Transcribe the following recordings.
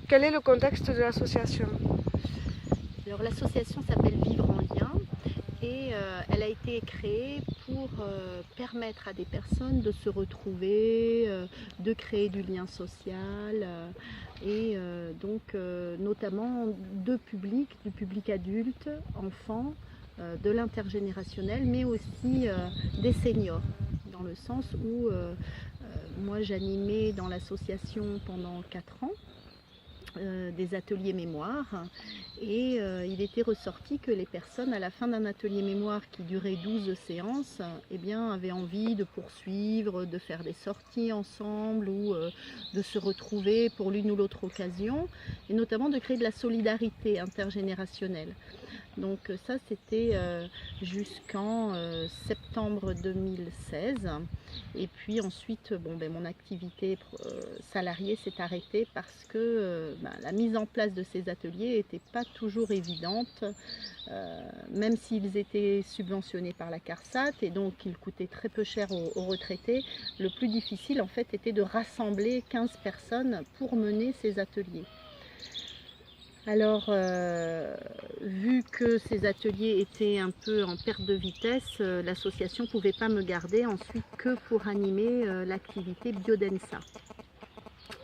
Quel est le contexte de l'association? Alors l'association s'appelle Vivre en lien et elle a été créée pour permettre à des personnes de se retrouver, de créer du lien social et donc notamment deux publics, du public adulte, enfants, de l'intergénérationnel, mais aussi des seniors, dans le sens où moi j'animais dans l'association pendant 4 ans. Des ateliers mémoire et il était ressorti que les personnes à la fin d'un atelier mémoire qui durait 12 séances eh bien, avaient envie de poursuivre, de faire des sorties ensemble ou de se retrouver pour l'une ou l'autre occasion et notamment de créer de la solidarité intergénérationnelle. Donc ça c'était jusqu'en septembre 2016 et puis ensuite mon activité salariée s'est arrêtée parce que la mise en place de ces ateliers n'était pas toujours évidente, même s'ils étaient subventionnés par la CARSAT et donc ils coûtaient très peu cher aux retraités. Le plus difficile en fait était de rassembler 15 personnes pour mener ces ateliers. Alors, vu que ces ateliers étaient un peu en perte de vitesse, l'association ne pouvait pas me garder ensuite que pour animer l'activité Biodensa.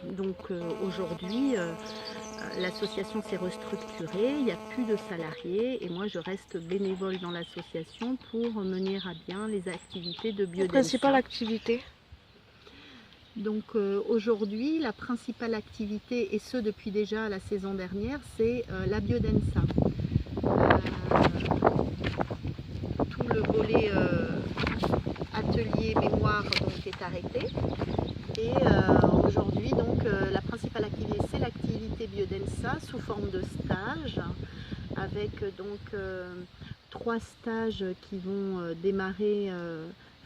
Donc aujourd'hui, l'association s'est restructurée, il n'y a plus de salariés et moi je reste bénévole dans l'association pour mener à bien les activités de Biodensa. Principale activité? Donc aujourd'hui, la principale activité, et ce depuis déjà la saison dernière, c'est la Biodensa. Tout le volet atelier mémoire donc, est arrêté. Et aujourd'hui, donc, la principale activité, c'est l'activité Biodensa sous forme de stage, avec donc 3 stages qui vont démarrer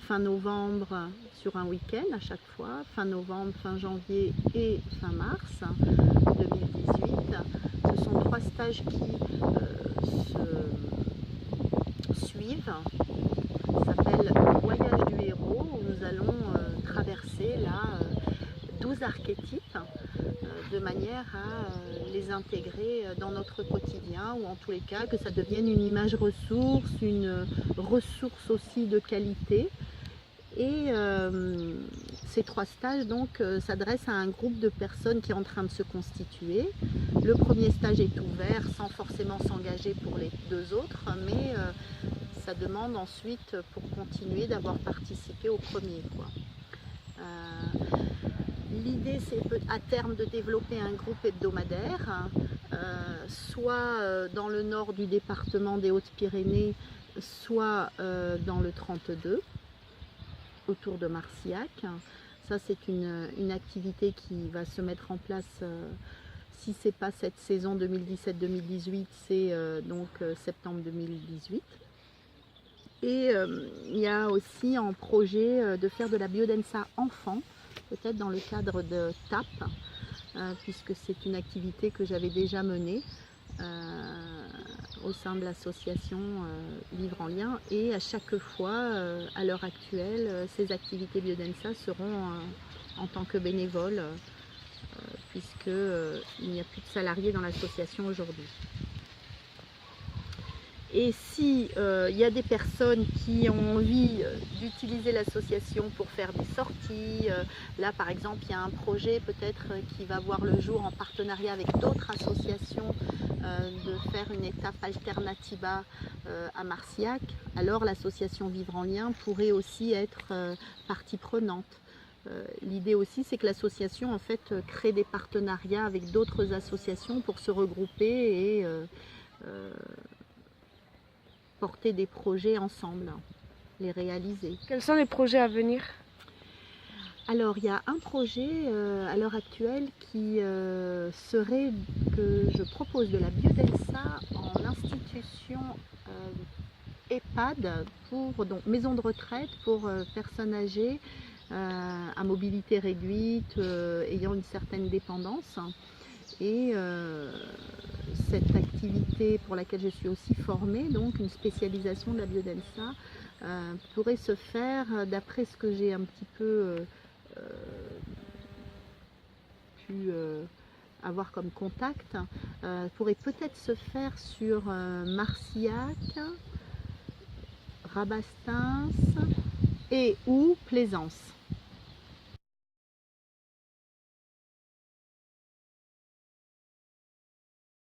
fin novembre sur un week-end à chaque fois, fin novembre, fin janvier et fin mars 2018. Ce sont 3 stages qui se suivent. Ça s'appelle Voyage du héros, où nous allons traverser là 12 archétypes de manière à les intégrer dans notre quotidien, ou en tous les cas que ça devienne une image ressource, une ressource aussi de qualité. Et ces 3 stages donc s'adressent à un groupe de personnes qui est en train de se constituer. Le premier stage est ouvert sans forcément s'engager pour les 2 autres, mais ça demande ensuite pour continuer d'avoir participé au premier, quoi. L'idée c'est à terme de développer un groupe hebdomadaire, soit dans le nord du département des Hautes-Pyrénées, soit dans le 32, autour de Marcillac. Ça c'est une activité qui va se mettre en place, si c'est pas cette saison 2017-2018, c'est donc septembre 2018. Et il y a aussi en projet de faire de la Biodensa enfant, peut-être dans le cadre de TAP, puisque c'est une activité que j'avais déjà menée au sein de l'association Vivre en lien. Et à chaque fois, à l'heure actuelle, ces activités Biodensa seront en tant que bénévole, puisqu'il n'y a plus de salariés dans l'association aujourd'hui. Et si y a des personnes qui ont envie d'utiliser l'association pour faire des sorties, là par exemple il y a un projet peut-être qui va voir le jour en partenariat avec d'autres associations de faire une étape alternativa à Marcillac, alors l'association Vivre en lien pourrait aussi être partie prenante. L'idée aussi c'est que l'association en fait crée des partenariats avec d'autres associations pour se regrouper et porter des projets ensemble, les réaliser. Quels sont les projets à venir? Alors il y a un projet à l'heure actuelle qui serait que je propose de la Biodensa en institution EHPAD, donc maison de retraite pour personnes âgées à mobilité réduite, ayant une certaine dépendance. Et cette activité pour laquelle je suis aussi formée, donc une spécialisation de la Biodensa, pourrait se faire, d'après ce que j'ai un petit peu pu avoir comme contact pourrait peut-être se faire sur Marcillac, Rabastens et ou Plaisance.